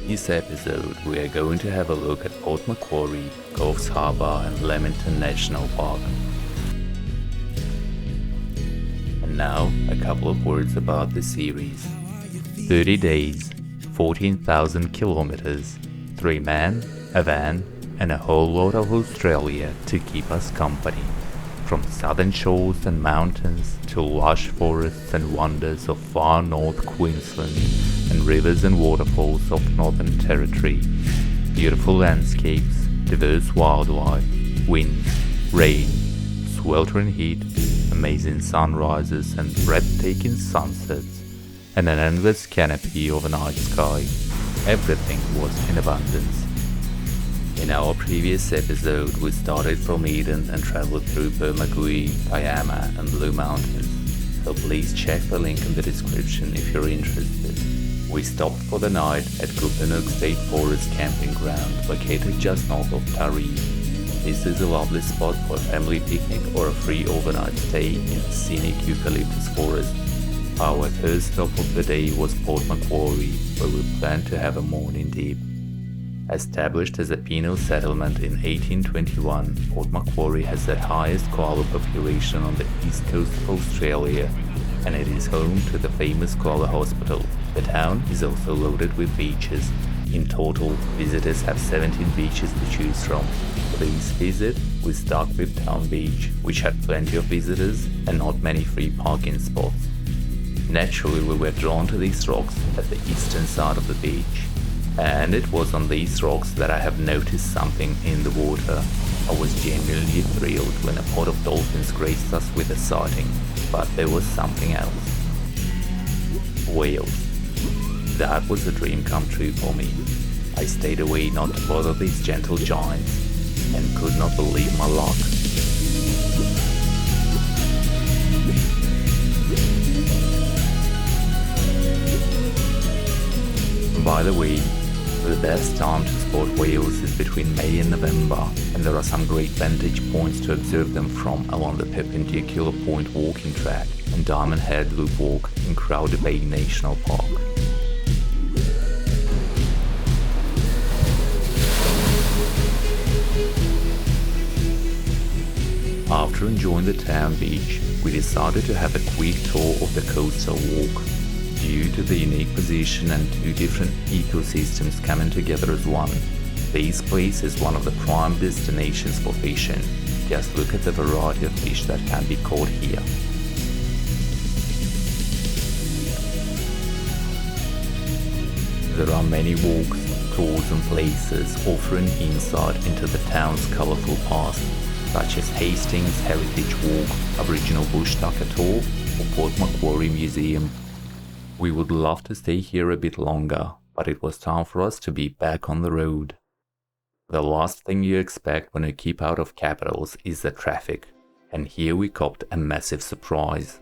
this episode, we are going to have a look at Port Macquarie, Coffs Harbour and Lamington National Park. And now, a couple of words about the series. 30 days, 14,000 kilometers, 3 men, a van, and a whole lot of Australia to keep us company. From southern shores and mountains to lush forests and wonders of far north Queensland and rivers and waterfalls of Northern Territory. Beautiful landscapes, diverse wildlife, wind, rain, sweltering heat, amazing sunrises and breathtaking sunsets, and an endless canopy of a night sky. Everything was in abundance. In our previous episode, we started from Eden and travelled through Benaraby, Ballina and Blue Mountains, so please check the link in the description if you're interested. We stopped for the night at Coopernook State Forest camping ground located just north of Taree. This is a lovely spot for a family picnic or a free overnight stay in the scenic eucalyptus forest. Our first stop of the day was Port Macquarie, where we planned to have a morning dip. Established as a penal settlement in 1821, Port Macquarie has the highest koala population on the east coast of Australia, and it is home to the famous Koala Hospital. The town is also loaded with beaches. In total, visitors have 17 beaches to choose from. For this visit, we stuck with Town Beach, which had plenty of visitors and not many free parking spots. Naturally, we were drawn to these rocks at the eastern side of the beach. And it was on these rocks that I have noticed something in the water. I was genuinely thrilled when a pod of dolphins graced us with a sighting, but there was something else. Whales. That was a dream come true for me. I stayed away not to bother these gentle giants, and could not believe my luck. By the way, the best time to spot whales is between May and November, and there are some great vantage points to observe them from along the Perpendicular Point walking track and Diamond Head Loop Walk in Crowder Bay National Park. After enjoying the town beach, we decided to have a quick tour of the coastal walk. Due to the unique position and 2 different ecosystems coming together as one, this place is one of the prime destinations for fishing. Just look at the variety of fish that can be caught here. There are many walks, tours and places offering insight into the town's colourful past, such as Hastings Heritage Walk, Aboriginal Bush Tucker Tour or Port Macquarie Museum. We would love to stay here a bit longer, but it was time for us to be back on the road. The last thing you expect when you keep out of capitals is the traffic, and here we copped a massive surprise.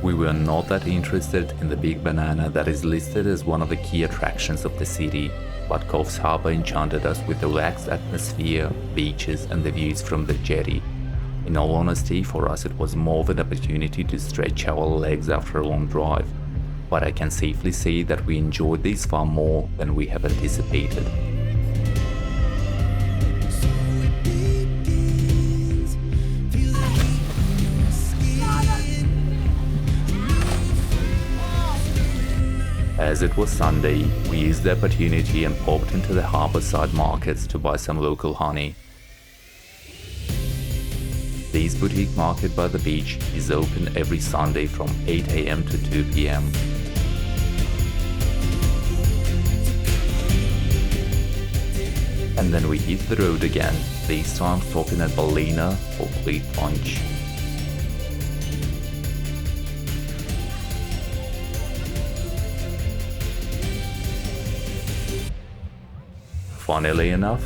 We were not that interested in the big banana that is listed as one of the key attractions of the city, but Coffs Harbour enchanted us with the relaxed atmosphere, beaches and the views from the jetty. In all honesty, for us it was more of an opportunity to stretch our legs after a long drive, but I can safely say that we enjoyed this far more than we have anticipated. As it was Sunday, we used the opportunity and popped into the harbourside markets to buy some local honey. This boutique market by the beach is open every Sunday from 8 AM to 2 PM. And then we hit the road again, this time stopping at Ballina for quick lunch. Funnily enough,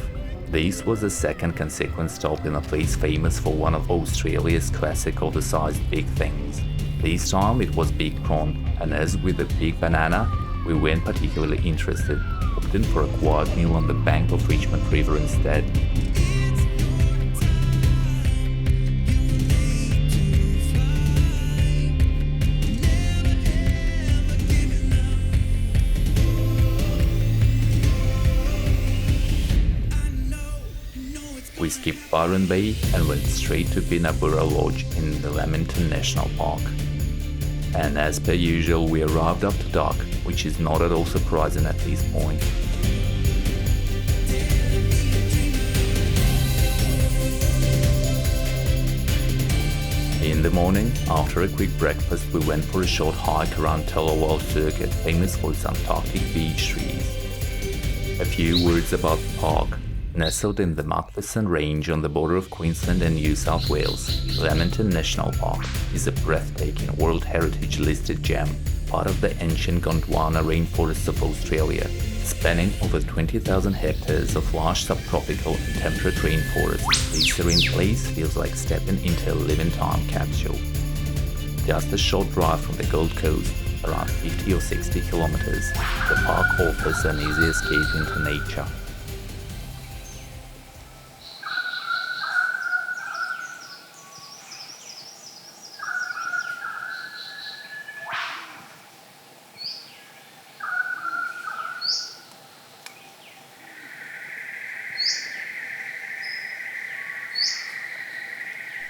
this was the second consequent stop in a place famous for one of Australia's classic oversized big things. This time it was big prawn, and as with the big banana, we weren't particularly interested, opting for a quiet meal on the bank of Richmond River instead. skipped Byron Bay and went straight to Benaraby Lodge in the Lamington National Park. And as per usual, we arrived after dark, which is not at all surprising at this point. In the morning, after a quick breakfast, we went for a short hike around Tullawallal Circuit, famous for its Antarctic beech trees. A few words about the park. Nestled in the Macquarie Range on the border of Queensland and New South Wales, Lamington National Park is a breathtaking World Heritage listed gem, part of the ancient Gondwana rainforests of Australia, spanning over 20,000 hectares of lush subtropical and temperate rainforest. This serene place feels like stepping into a living time capsule. Just a short drive from the Gold Coast, around 50 or 60 kilometers, the park offers an easy escape into nature.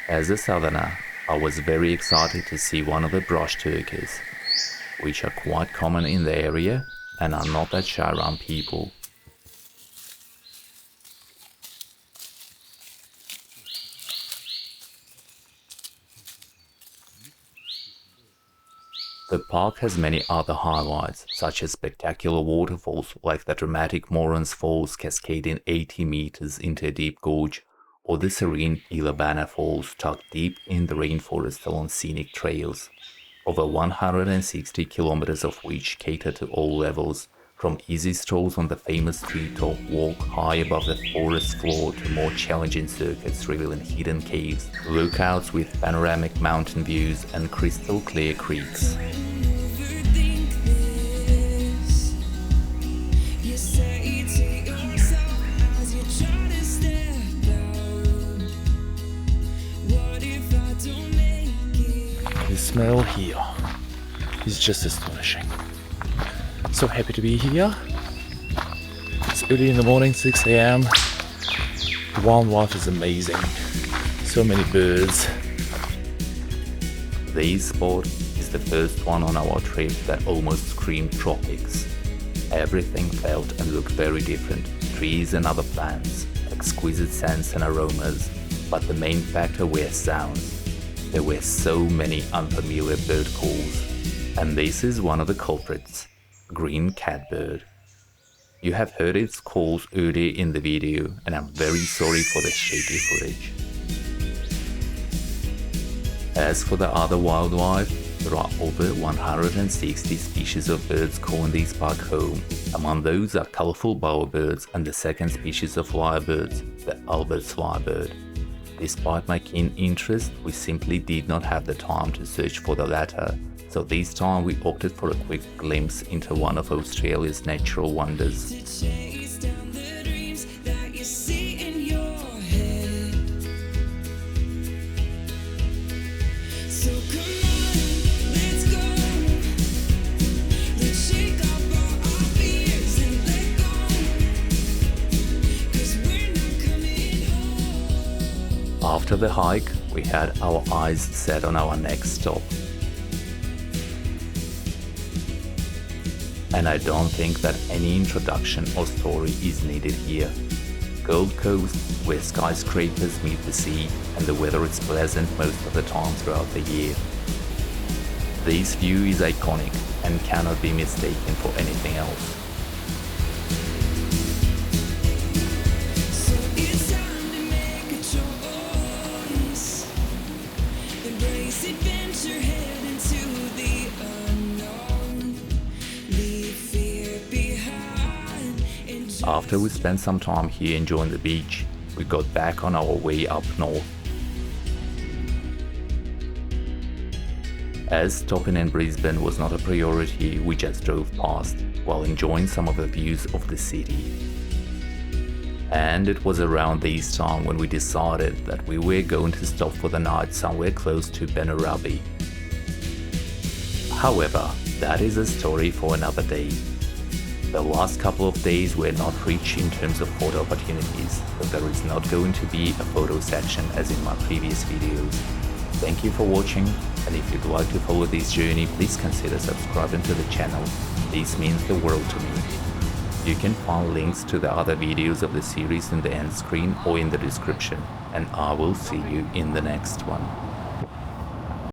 As a southerner, I was very excited to see one of the brush turkeys, which are quite common in the area and are not that shy around people. The park has many other highlights, such as spectacular waterfalls like the dramatic Morans Falls cascading 80 meters into a deep gorge, or the serene Ballina Falls tucked deep in the rainforest along scenic trails, over 160 kilometers of which cater to all levels, from easy strolls on the famous treetop walk high above the forest floor to more challenging circuits revealing hidden caves, lookouts with panoramic mountain views and crystal clear creeks. The smell here is just astonishing. So happy to be here. It's early in the morning, 6 a.m. The wildlife is amazing. So many birds. This spot is the first one on our trip that almost screamed tropics. Everything felt and looked very different, trees and other plants, exquisite scents and aromas, but the main factor were sounds. There were so many unfamiliar bird calls, and this is one of the culprits, green catbird. You have heard its calls earlier in the video, and I'm very sorry for the shaky footage. As for the other wildlife, there are over 160 species of birds calling this park home. Among those are colorful bowerbirds and the second species of lyrebirds, the Albert's lyrebird. Despite my keen interest, we simply did not have the time to search for the latter, so this time we opted for a quick glimpse into one of Australia's natural wonders. After the hike, we had our eyes set on our next stop. And I don't think that any introduction or story is needed here. Gold Coast, where skyscrapers meet the sea and the weather is pleasant most of the time throughout the year. This view is iconic and cannot be mistaken for anything else. After we spent some time here enjoying the beach, we got back on our way up north. As stopping in Brisbane was not a priority, we just drove past, while enjoying some of the views of the city. And it was around this time when we decided that we were going to stop for the night somewhere close to Benaraby. However, that is a story for another day. The last couple of days were not rich in terms of photo opportunities, but there is not going to be a photo section as in my previous videos. Thank you for watching, and if you'd like to follow this journey, please consider subscribing to the channel. This means the world to me. You can find links to the other videos of the series in the end screen or in the description, and I will see you in the next one.